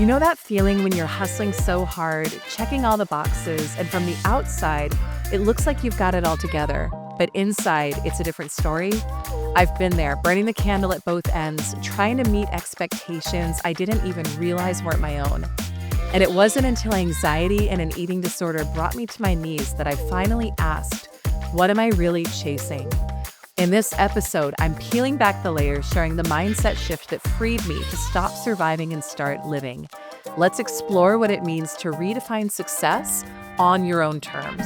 You know that feeling when you're hustling so hard, checking all the boxes, and from the outside, it looks like you've got it all together, but inside, it's a different story? I've been there, burning the candle at both ends, trying to meet expectations I didn't even realize weren't my own. And it wasn't until anxiety and an eating disorder brought me to my knees that I finally asked, what am I really chasing? In this episode, I'm peeling back the layers, sharing the mindset shift that freed me to stop surviving and start living. Let's explore what it means to redefine success on your own terms.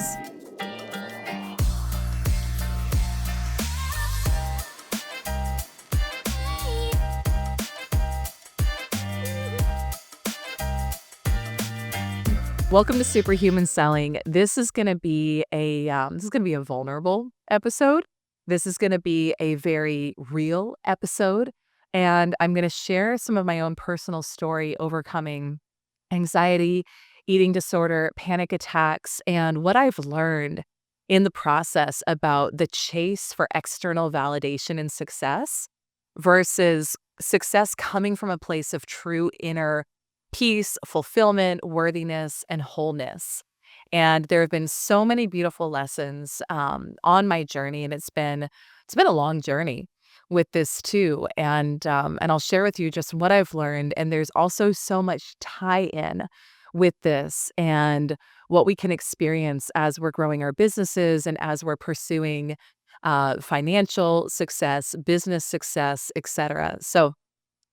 Welcome to Superhuman Selling. This is going to be a vulnerable episode. This is going to be a very real episode, and I'm going to share some of my own personal story overcoming anxiety, eating disorder, panic attacks, and what I've learned in the process about the chase for external validation and success versus success coming from a place of true inner peace, fulfillment, worthiness, and wholeness. And there have been so many beautiful lessons on my journey, and it's been a long journey with this too. And I'll share with you just what I've learned. And there's also so much tie-in with this and what we can experience as we're growing our businesses and as we're pursuing financial success, business success, etc. So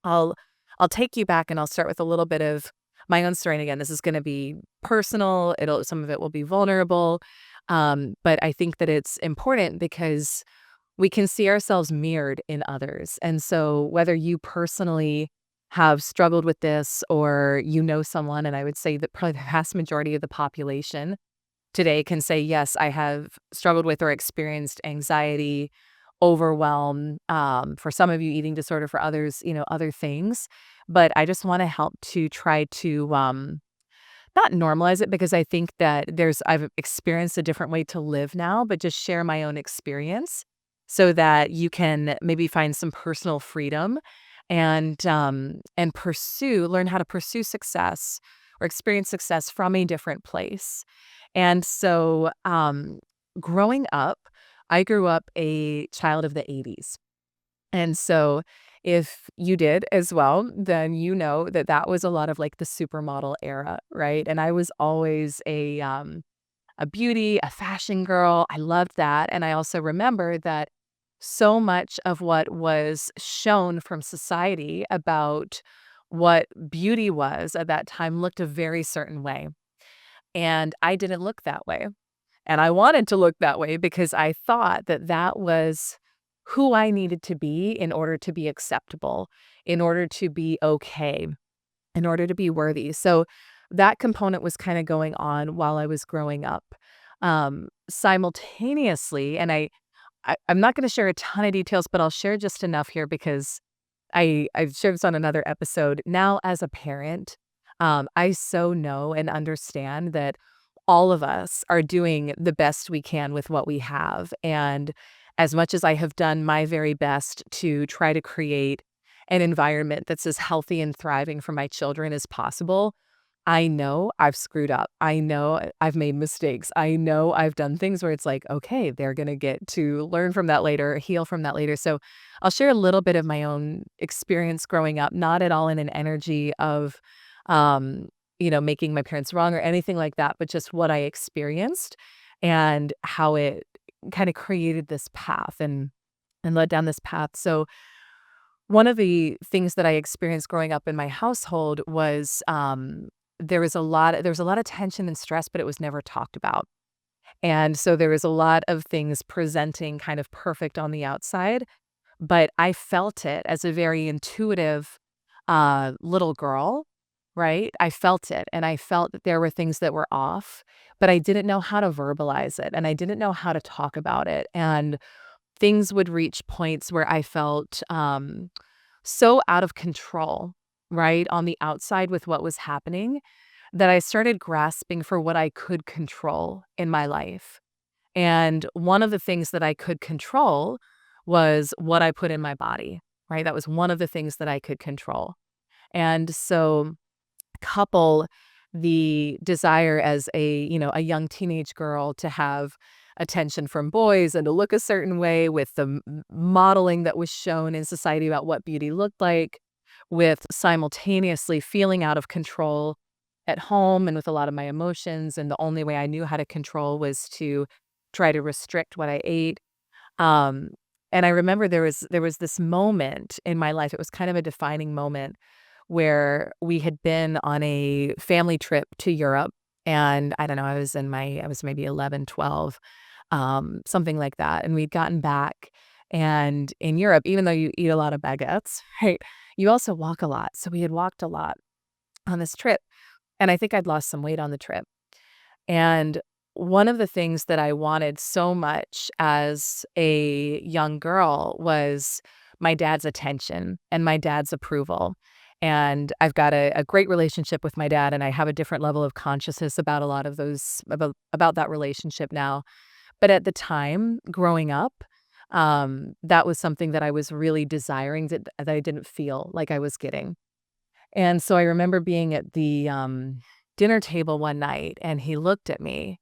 I'll I'll take you back and I'll start with a little bit of my own story. And again, this is going to be personal. Some of it will be vulnerable. But I think that it's important because we can see ourselves mirrored in others. And so whether you personally have struggled with this or you know someone, and I would say that probably the vast majority of the population today can say, yes, I have struggled with or experienced anxiety, overwhelm, for some of you, eating disorder, for others, other things. But I just want to help to try to not normalize it because I think that I've experienced a different way to live now, but just share my own experience so that you can maybe find some personal freedom and learn how to pursue success or experience success from a different place. And so, growing up, I grew up a child of the 80s. And so if you did as well, then you know that that was a lot of like the supermodel era, right? And I was always a beauty, a fashion girl. I loved that. And I also remember that so much of what was shown from society about what beauty was at that time looked a very certain way. And I didn't look that way. And I wanted to look that way because I thought that that was who I needed to be in order to be acceptable, in order to be okay, in order to be worthy. So that component was kind of going on while I was growing up. Simultaneously, and I'm not going to share a ton of details, but I'll share just enough here because I've shared this on another episode. Now, as a parent, I so know and understand that all of us are doing the best we can with what we have. And as much as I have done my very best to try to create an environment that's as healthy and thriving for my children as possible, I know I've screwed up. I know I've made mistakes. I know I've done things where it's like, okay, they're going to get to learn from that later, heal from that later. So I'll share a little bit of my own experience growing up, not at all in an energy of, making my parents wrong or anything like that, but just what I experienced and how it kind of created this path and led down this path. So one of the things that I experienced growing up in my household was there was a lot of tension and stress, but it was never talked about. And so there was a lot of things presenting kind of perfect on the outside, but I felt it as a very intuitive little girl, right? I felt it, and I felt that there were things that were off, but I didn't know how to verbalize it, and I didn't know how to talk about it. And things would reach points where I felt so out of control, right, on the outside with what was happening that I started grasping for what I could control in my life. And one of the things that I could control was what I put in my body, right? That was one of the things that I could control. And so couple the desire as a young teenage girl to have attention from boys and to look a certain way with the modeling that was shown in society about what beauty looked like, with simultaneously feeling out of control at home and with a lot of my emotions. And the only way I knew how to control was to try to restrict what I ate. Um, and I remember there was this moment in my life. It was kind of a defining moment where we had been on a family trip to Europe. And I don't know, I was maybe 11, 12, something like that. And we'd gotten back. And in Europe, even though you eat a lot of baguettes, right, you also walk a lot. So we had walked a lot on this trip. And I think I'd lost some weight on the trip. And one of the things that I wanted so much as a young girl was my dad's attention and my dad's approval. And I've got a great relationship with my dad, and I have a different level of consciousness about a lot of those about that relationship now. But at the time, growing up, that was something that I was really desiring that I didn't feel like I was getting. And so I remember being at the dinner table one night, and he looked at me,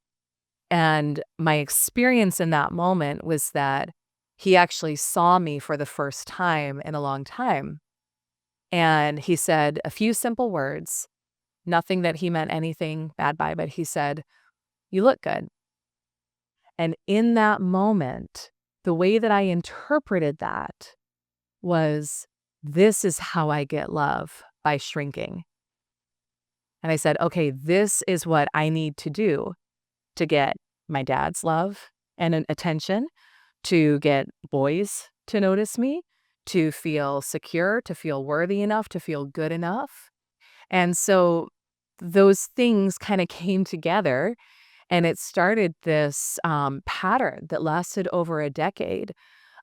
and my experience in that moment was that he actually saw me for the first time in a long time. And he said a few simple words, nothing that he meant anything bad by, but he said, "You look good." And in that moment, the way that I interpreted that was, this is how I get love, by shrinking. And I said, okay, this is what I need to do to get my dad's love and attention, to get boys to notice me, to feel secure, to feel worthy enough, to feel good enough. And so those things kind of came together, and it started this pattern that lasted over a decade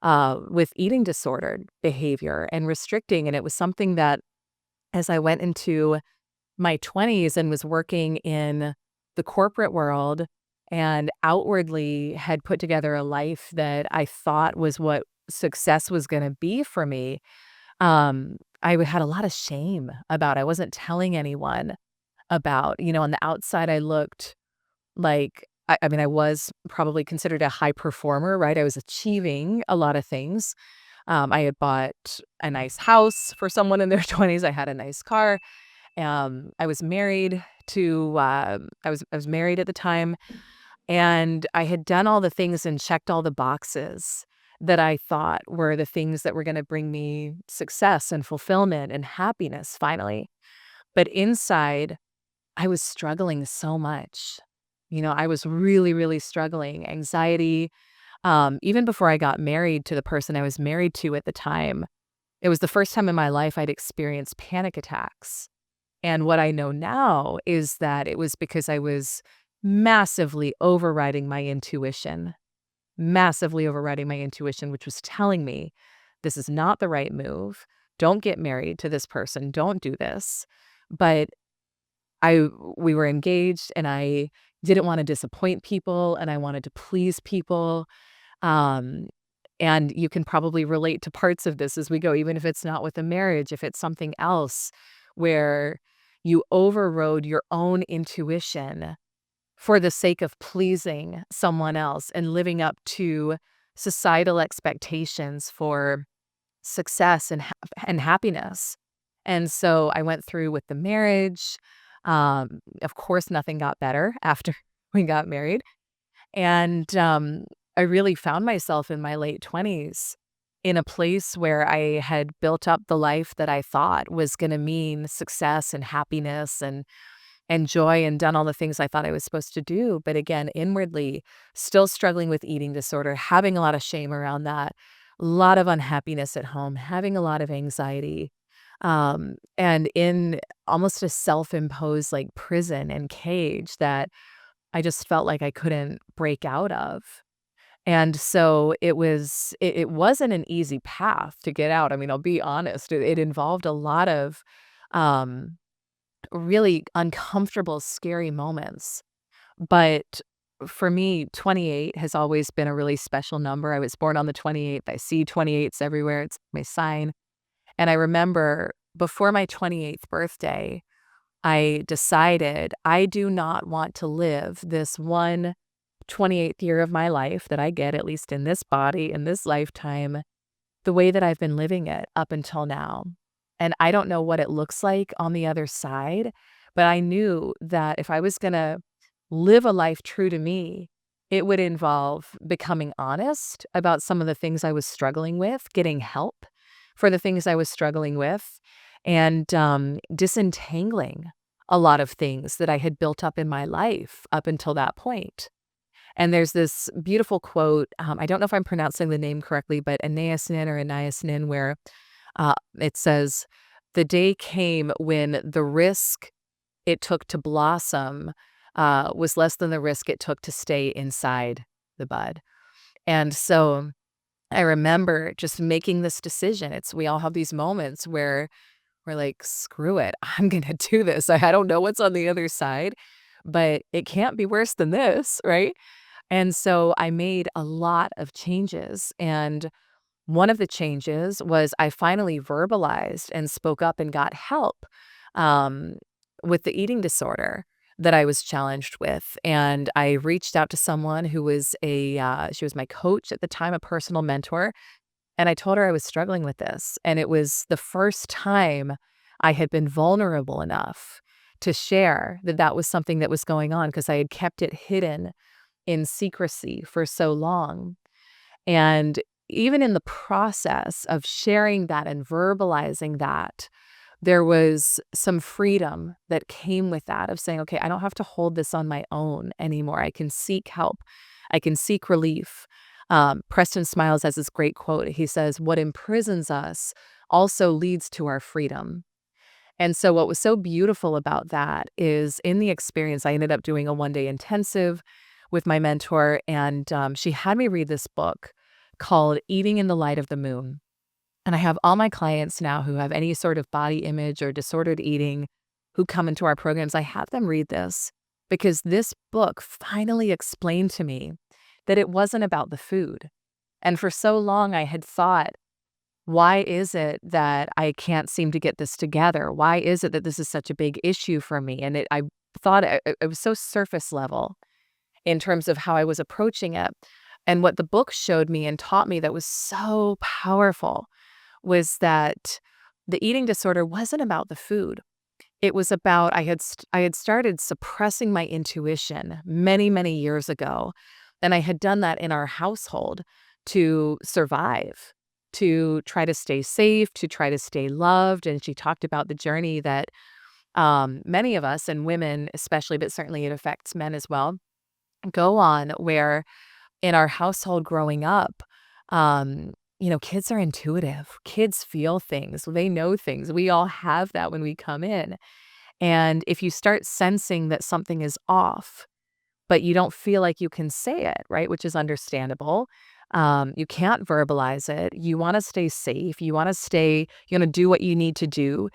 with eating disordered behavior and restricting. And it was something that, as I went into my 20s and was working in the corporate world and outwardly had put together a life that I thought was what success was going to be for me, had a lot of shame about. I wasn't telling anyone about, on the outside, I looked like, I mean, I was probably considered a high performer, right? I was achieving a lot of things. I had bought a nice house for someone in their 20s. I had a nice car. I was married to I was married at the time, and I had done all the things and checked all the boxes that I thought were the things that were going to bring me success and fulfillment and happiness finally. But inside, I was struggling so much. I was really, really struggling. Anxiety, even before I got married to the person I was married to at the time, it was the first time in my life I'd experienced panic attacks. And what I know now is that it was because I was massively overriding my intuition, which was telling me, this is not the right move. Don't get married to this person. Don't do this. But we were engaged, and I didn't want to disappoint people, and I wanted to please people. Um, and you can probably relate to parts of this as we go, even if it's not with a marriage, if it's something else where you overrode your own intuition for the sake of pleasing someone else and living up to societal expectations for success and happiness. And so I went through with the marriage. Of course, nothing got better after we got married. And I really found myself in my late 20s in a place where I had built up the life that I thought was going to mean success and happiness and joy, and done all the things I thought I was supposed to do. But again, inwardly, still struggling with eating disorder, having a lot of shame around that, a lot of unhappiness at home, having a lot of anxiety, and in almost a self-imposed like prison and cage that I just felt like I couldn't break out of. And so it wasn't an easy path to get out. I mean, I'll be honest, it involved a lot of um, really uncomfortable, scary moments. But for me, 28 has always been a really special number. I was born on the 28th. I see 28s everywhere. It's my sign. And I remember before my 28th birthday, I decided I do not want to live this 28th year of my life that I get, at least in this body, in this lifetime, the way that I've been living it up until now. And I don't know what it looks like on the other side, but I knew that if I was going to live a life true to me, it would involve becoming honest about some of the things I was struggling with, getting help for the things I was struggling with, and disentangling a lot of things that I had built up in my life up until that point. And there's this beautiful quote, I don't know if I'm pronouncing the name correctly, but Anais Nin, where it says, "The day came when the risk it took to blossom was less than the risk it took to stay inside the bud." And so I remember just making this decision. We all have these moments where we're like, screw it, I'm going to do this. I don't know what's on the other side, but it can't be worse than this, right? And so I made a lot of changes. And one of the changes was I finally verbalized and spoke up and got help um, with the eating disorder that I was challenged with. And I reached out to someone who was she was my coach at the time, a personal mentor. And I told her I was struggling with this. And it was the first time I had been vulnerable enough to share that that was something that was going on because I had kept it hidden in secrecy for so long. And even in the process of sharing that and verbalizing that, there was some freedom that came with that of saying, okay, I don't have to hold this on my own anymore. I can seek help. I can seek relief. Preston Smiles has this great quote. He says, "What imprisons us also leads to our freedom." And so what was so beautiful about that is in the experience, I ended up doing a one-day intensive with my mentor, and she had me read this book called Eating in the Light of the Moon. And I have all my clients now who have any sort of body image or disordered eating who come into our programs. I have them read this because this book finally explained to me that it wasn't about the food. And for so long, I had thought, why is it that I can't seem to get this together? Why is it that this is such a big issue for me? And I thought it was so surface level in terms of how I was approaching it. And what the book showed me and taught me that was so powerful was that the eating disorder wasn't about the food. It was about I had started suppressing my intuition many, many years ago, and I had done that in our household to survive, to try to stay safe, to try to stay loved. And she talked about the journey that many of us, and women especially, but certainly it affects men as well, go on, where in our household growing up, kids are intuitive. Kids feel things. They know things. We all have that when we come in. And if you start sensing that something is off, but you don't feel like you can say it, right, which is understandable, you can't verbalize it. You want to stay safe. You want to do what you need to do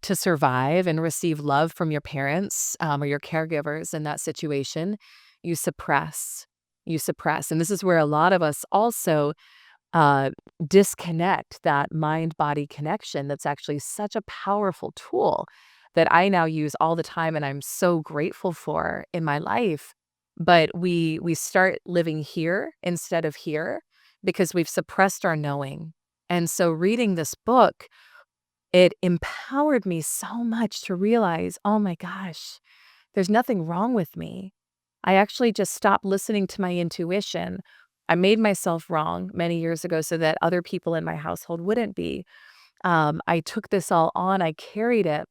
to survive and receive love from your parents or your caregivers in that situation. You suppress. You suppress. And this is where a lot of us also uh, disconnect that mind-body connection that's actually such a powerful tool that I now use all the time and I'm so grateful for in my life. But we start living here instead of here because we've suppressed our knowing. And so reading this book, it empowered me so much to realize, oh my gosh, there's nothing wrong with me. I actually just stopped listening to my intuition. I made myself wrong many years ago so that other people in my household wouldn't be. I took this all on. I carried it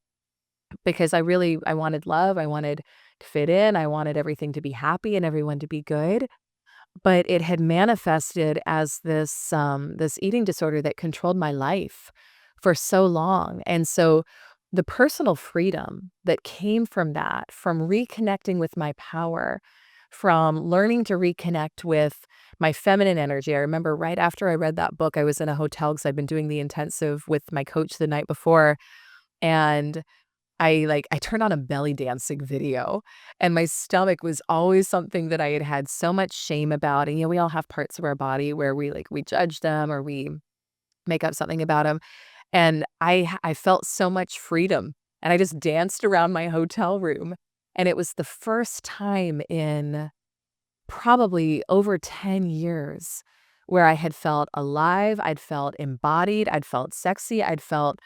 because I wanted love. I wanted to fit in. I wanted everything to be happy and everyone to be good. But it had manifested as this eating disorder that controlled my life for so long. And so the personal freedom that came from that, from reconnecting with my power, from learning to reconnect with my feminine energy. I remember right after I read that book, I was in a hotel because I'd been doing the intensive with my coach the night before, and I turned on a belly dancing video, and my stomach was always something that I had had so much shame about. And we all have parts of our body where we judge them or we make up something about them. And I felt so much freedom And I just danced around my hotel room. And it was the first time in probably over 10 years where I had felt alive, I'd felt embodied, I'd felt sexy, I'd felt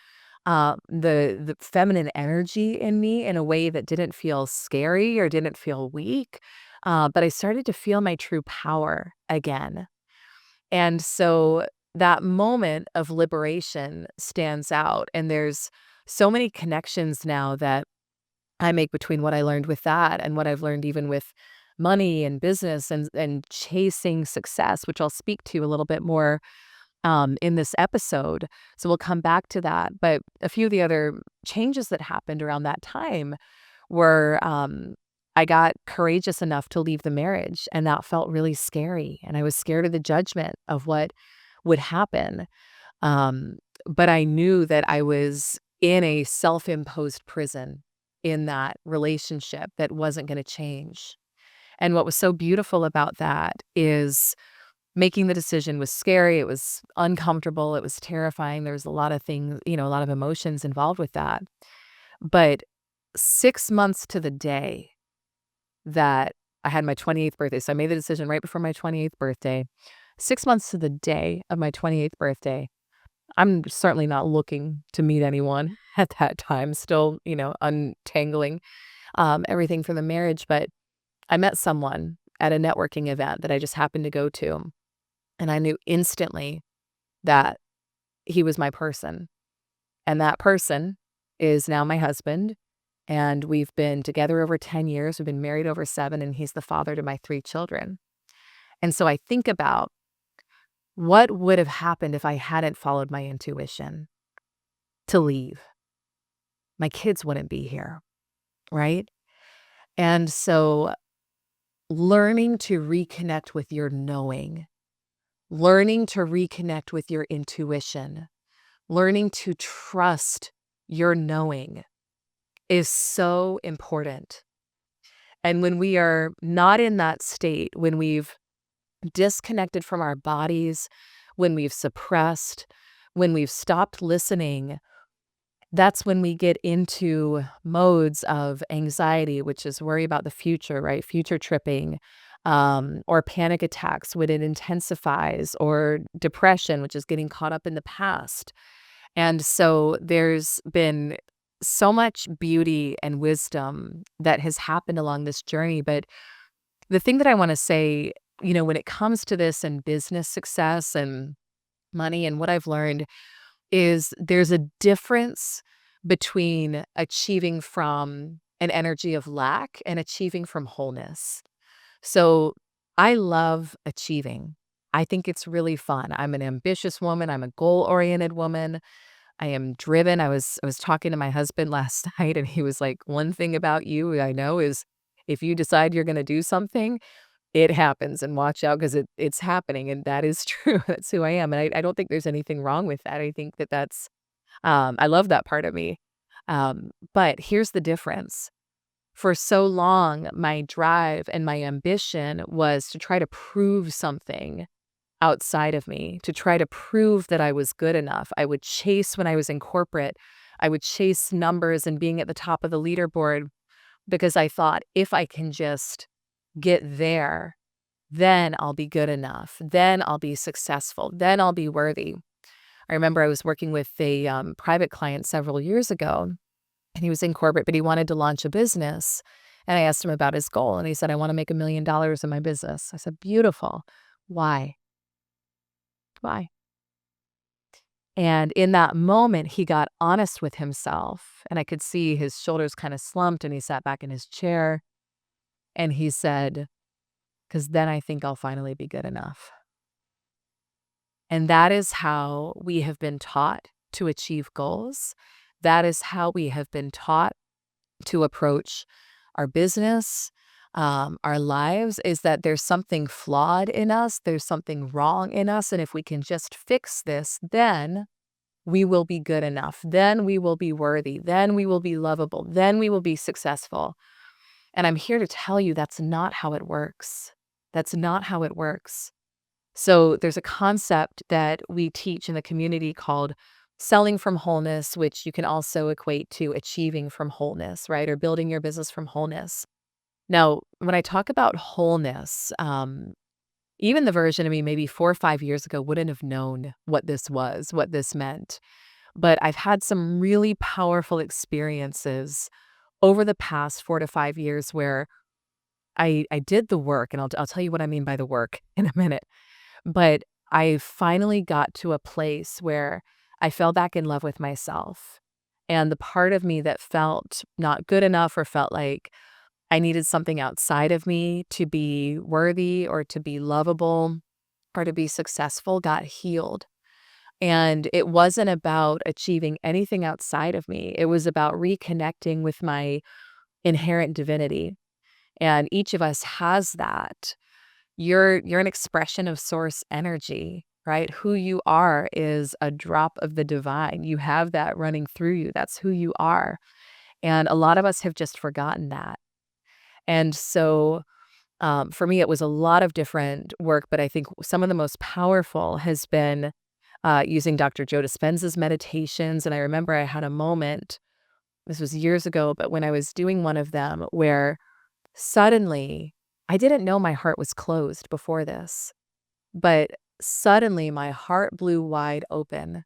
the feminine energy in me in a way that didn't feel scary or didn't feel weak. But I started to feel my true power again. And so that moment of liberation stands out. And there's so many connections now that I make between what I learned with that and what I've learned even with money and business and chasing success, which I'll speak to a little bit more in this episode. So we'll come back to that. But a few of the other changes that happened around that time were I got courageous enough to leave the marriage, and that felt really scary. And I was scared of the judgment of what would happen. Um, but I knew that I was in a self-imposed prison in that relationship that wasn't going to change. And what was so beautiful about that is making the decision was scary, it was uncomfortable, it was terrifying, there was a lot of things, a lot of emotions involved with that. But 6 months to the day that I had my 28th birthday, so I made the decision right before my 28th birthday. 6 months to the day of my 28th birthday, I'm certainly not looking to meet anyone at that time, still, untangling, everything from the marriage, but I met someone at a networking event that I just happened to go to, and I knew instantly that he was my person, and that person is now my husband, and we've been together over 10 years, we've been married over 7, and he's the father to my 3 children. And so I think about what would have happened if I hadn't followed my intuition to leave? My kids wouldn't be here, right? And so learning to reconnect with your knowing, learning to reconnect with your intuition, learning to trust your knowing is so important. And when we are not in that state, when we've disconnected from our bodies, when we've suppressed, when we've stopped listening, that's when we get into modes of anxiety, which is worry about the future, right? Future tripping, or panic attacks when it intensifies, or depression, which is getting caught up in the past. And so there's been so much beauty and wisdom that has happened along this journey. But the thing that I want to say, when it comes to this and business success and money and what I've learned is there's a difference between achieving from an energy of lack and achieving from wholeness. So I love achieving. I think it's really fun. I'm an ambitious woman. I'm a goal-oriented woman. I am driven. I was talking to my husband last night and he was like, "One thing about you I know is if you decide you're going to do something, it happens and watch out because it's happening." And that is true. That's who I am. And I don't think there's anything wrong with that. I think that I love that part of me. But here's the difference. For so long, my drive and my ambition was to try to prove something outside of me, to try to prove that I was good enough. I would chase when I was in corporate. I would chase numbers and being at the top of the leaderboard because I thought if I can just get there, then I'll be good enough. Then I'll be successful. Then I'll be worthy. I remember I was working with a private client several years ago, and he was in corporate, but he wanted to launch a business. And I asked him about his goal, and he said, "I want to make $1 million in my business." I said, "Beautiful. Why? Why?" And in that moment, he got honest with himself, and I could see his shoulders kind of slumped, and he sat back in his chair, and he said, "Because then I think I'll finally be good enough." And that is how we have been taught to achieve goals. That is how we have been taught to approach our business, our lives, is that there's something flawed in us, there's something wrong in us, and if we can just fix this, then we will be good enough. Then we will be worthy. Then we will be lovable. Then we will be successful. And I'm here to tell you that's not how it works. That's not how it works. So there's a concept that we teach in the community called selling from wholeness, which you can also equate to achieving from wholeness, right? Or building your business from wholeness. Now, when I talk about wholeness, even the version of me maybe 4 or 5 years ago wouldn't have known what this was, what this meant. But I've had some really powerful experiences over the past 4 to 5 years where I did the work, and I'll tell you what I mean by the work in a minute. But I finally got to a place where I fell back in love with myself. And the part of me that felt not good enough or felt like I needed something outside of me to be worthy or to be lovable or to be successful got healed. And it wasn't about achieving anything outside of me. It was about reconnecting with my inherent divinity. And each of us has that. You're an expression of source energy, right? Who you are is a drop of the divine. You have that running through you. That's who you are. And a lot of us have just forgotten that. And so for me, it was a lot of different work, but I think some of the most powerful has been using Dr. Joe Dispenza's meditations. And I remember I had a moment, this was years ago, but when I was doing one of them where suddenly I didn't know my heart was closed before this, but suddenly my heart blew wide open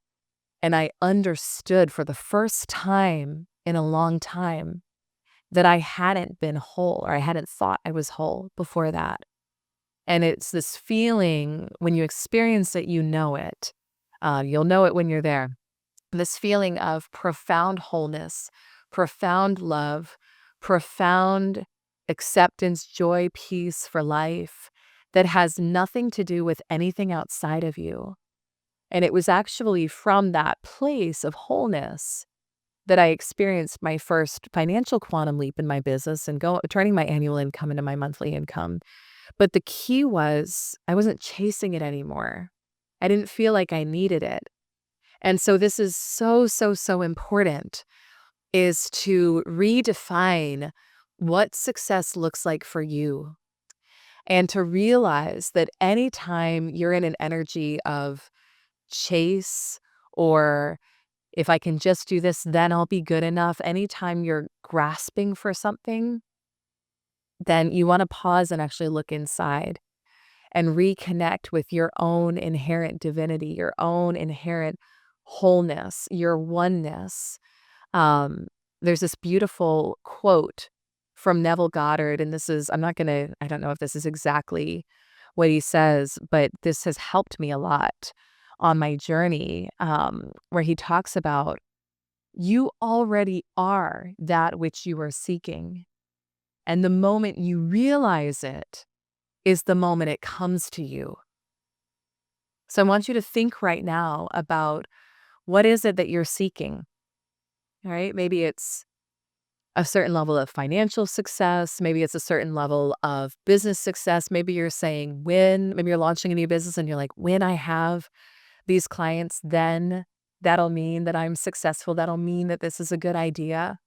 and I understood for the first time in a long time that I hadn't been whole or I hadn't thought I was whole before that. And it's this feeling when you experience it, you know it. You'll know it when you're there. This feeling of profound wholeness, profound love, profound acceptance, joy, peace for life that has nothing to do with anything outside of you. And it was actually from that place of wholeness that I experienced my first financial quantum leap in my business and turning my annual income into my monthly income. But the key was I wasn't chasing it anymore. I didn't feel like I needed it. And so this is so, so, so important is to redefine what success looks like for you and to realize that anytime you're in an energy of chase or if I can just do this, then I'll be good enough. Anytime you're grasping for something, then you want to pause and actually look inside and reconnect with your own inherent divinity, your own inherent wholeness, your oneness. Um, there's this beautiful quote from Neville Goddard, and this is, I don't know if this is exactly what he says, but this has helped me a lot on my journey, where he talks about you already are that which you are seeking. And the moment you realize it is the moment it comes to you. So I want you to think right now about what is it that you're seeking, right? Maybe it's a certain level of financial success. Maybe it's a certain level of business success. Maybe you're saying maybe you're launching a new business and you're like, when I have these clients, then that'll mean that I'm successful. That'll mean that this is a good idea.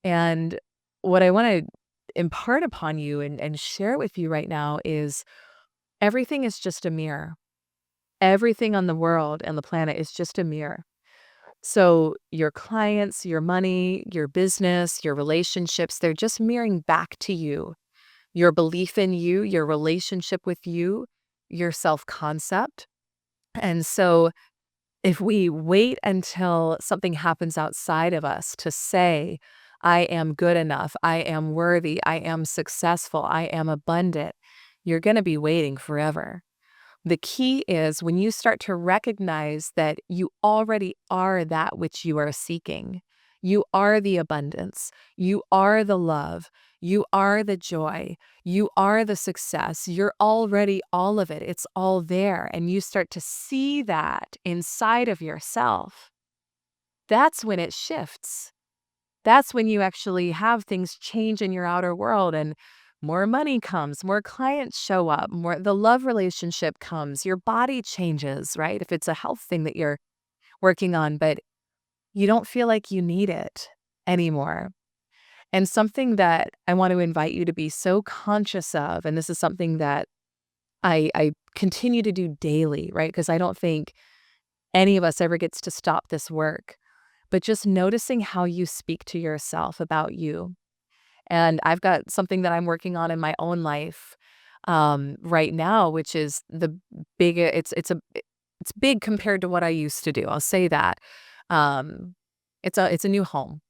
And what I want to impart upon you and share with you right now is everything is just a mirror. Everything on the world and the planet is just a mirror. So your clients, your money, your business, your relationships, they're just mirroring back to you your belief in you, your relationship with you, your self-concept. And so if we wait until something happens outside of us to say, I am good enough, I am worthy, I am successful, I am abundant, you're going to be waiting forever. The key is when you start to recognize that you already are that which you are seeking. You are the abundance. You are the love. You are the joy. You are the success. You're already all of it. It's all there. And you start to see that inside of yourself. That's when it shifts. That's when you actually have things change in your outer world and more money comes, more clients show up, more the love relationship comes, your body changes, right? If it's a health thing that you're working on, but you don't feel like you need it anymore. And something that I want to invite you to be so conscious of, and this is something that I continue to do daily, right? Because I don't think any of us ever gets to stop this work, but just noticing how you speak to yourself about you. And I've got something that I'm working on in my own life right now, which is the big. It's big compared to what I used to do. I'll say that. Um, it's a new home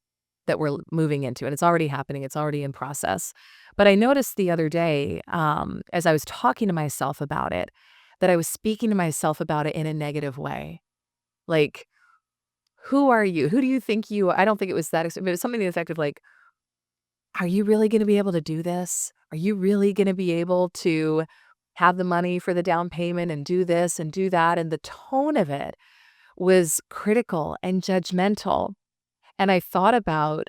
that we're moving into, and it's already happening. It's already in process. But I noticed the other day, as I was talking to myself about it, that I was speaking to myself about it in a negative way. Like, who are you? Who do you think you are? I don't think it was that, but it was something to the effect of like, are you really going to be able to do this? Are you really going to be able to have the money for the down payment and do this and do that? And the tone of it was critical and judgmental. And I thought about,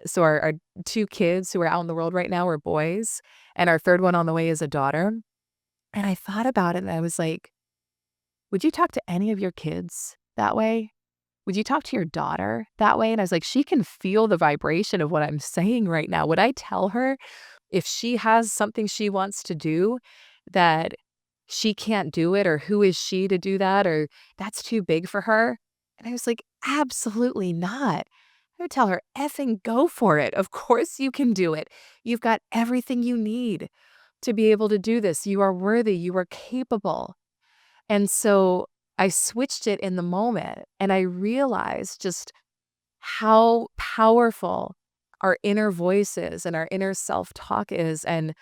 so our 2 kids who are out in the world right now are boys, and our 3rd one on the way is a daughter. And I thought about it and I was like, would you talk to any of your kids that way? Would you talk to your daughter that way? And I was like, she can feel the vibration of what I'm saying right now. Would I tell her if she has something she wants to do that she can't do it, or who is she to do that, or that's too big for her? And I was like, absolutely not. I would tell her, effing go for it. Of course you can do it. You've got everything you need to be able to do this. You are worthy. You are capable. And so I switched it in the moment and I realized just how powerful our inner voices and our inner self-talk is. And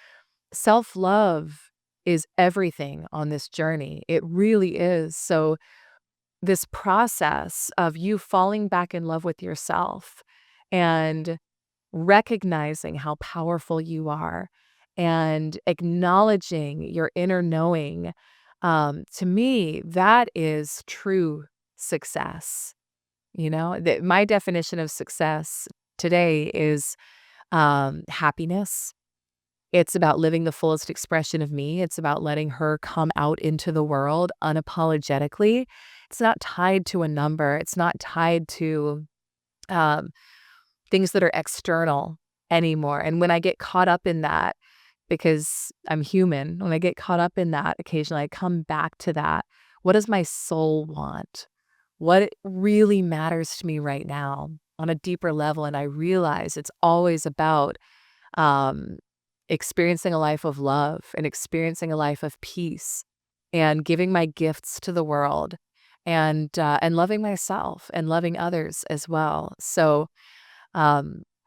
self-love is everything on this journey. It really is. So this process of you falling back in love with yourself and recognizing how powerful you are and acknowledging your inner knowing, to me, that is true success. My definition of success today is happiness. It's about living the fullest expression of me. It's about letting her come out into the world unapologetically. It's not tied to a number. It's not tied to um, things that are external anymore. And when I get caught up in that, because I'm human, when I get caught up in that, occasionally I come back to that. What does my soul want? What really matters to me right now on a deeper level? And I realize it's always about um, experiencing a life of love and experiencing a life of peace and giving my gifts to the world and loving myself and loving others as well. So I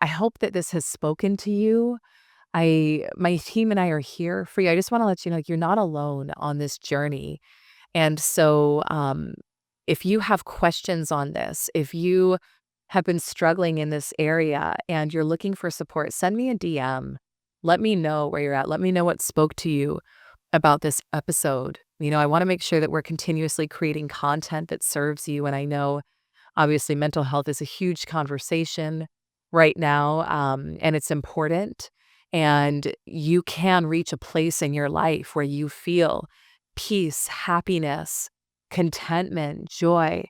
hope that this has spoken to you. My team and I are here for you. I just want to let you know, like, you're not alone on this journey. And so, if you have questions on this, if you have been struggling in this area and you're looking for support, send me a DM. Let me know where you're at. Let me know what spoke to you about this episode. I want to make sure that we're continuously creating content that serves you. And I know, obviously, mental health is a huge conversation right now, and it's important. And you can reach a place in your life where you feel peace, happiness, contentment, joy,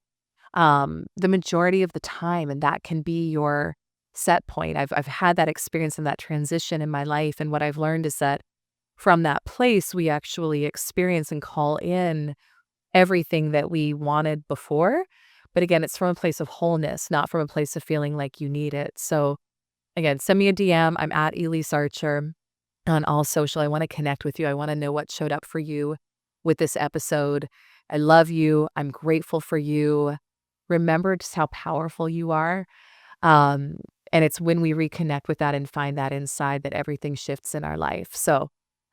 the majority of the time, and that can be your set point. I've had that experience and that transition in my life, and what I've learned is that from that place, we actually experience and call in everything that we wanted before. But again, it's from a place of wholeness, not from a place of feeling like you need it. So again, send me a DM. I'm at Elyse Archer on all social. I want to connect with you. I want to know what showed up for you with this episode. I love you. I'm grateful for you. Remember just how powerful you are. Um, and it's when we reconnect with that and find that inside that everything shifts in our life. So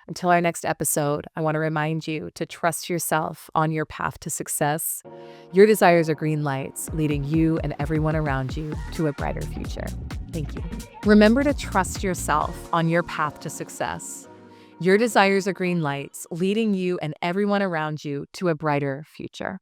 until our next episode, I want to remind you to trust yourself on your path to success. Your desires are green lights, leading you and everyone around you to a brighter future. Thank you. Remember to trust yourself on your path to success. Your desires are green lights, leading you and everyone around you to a brighter future.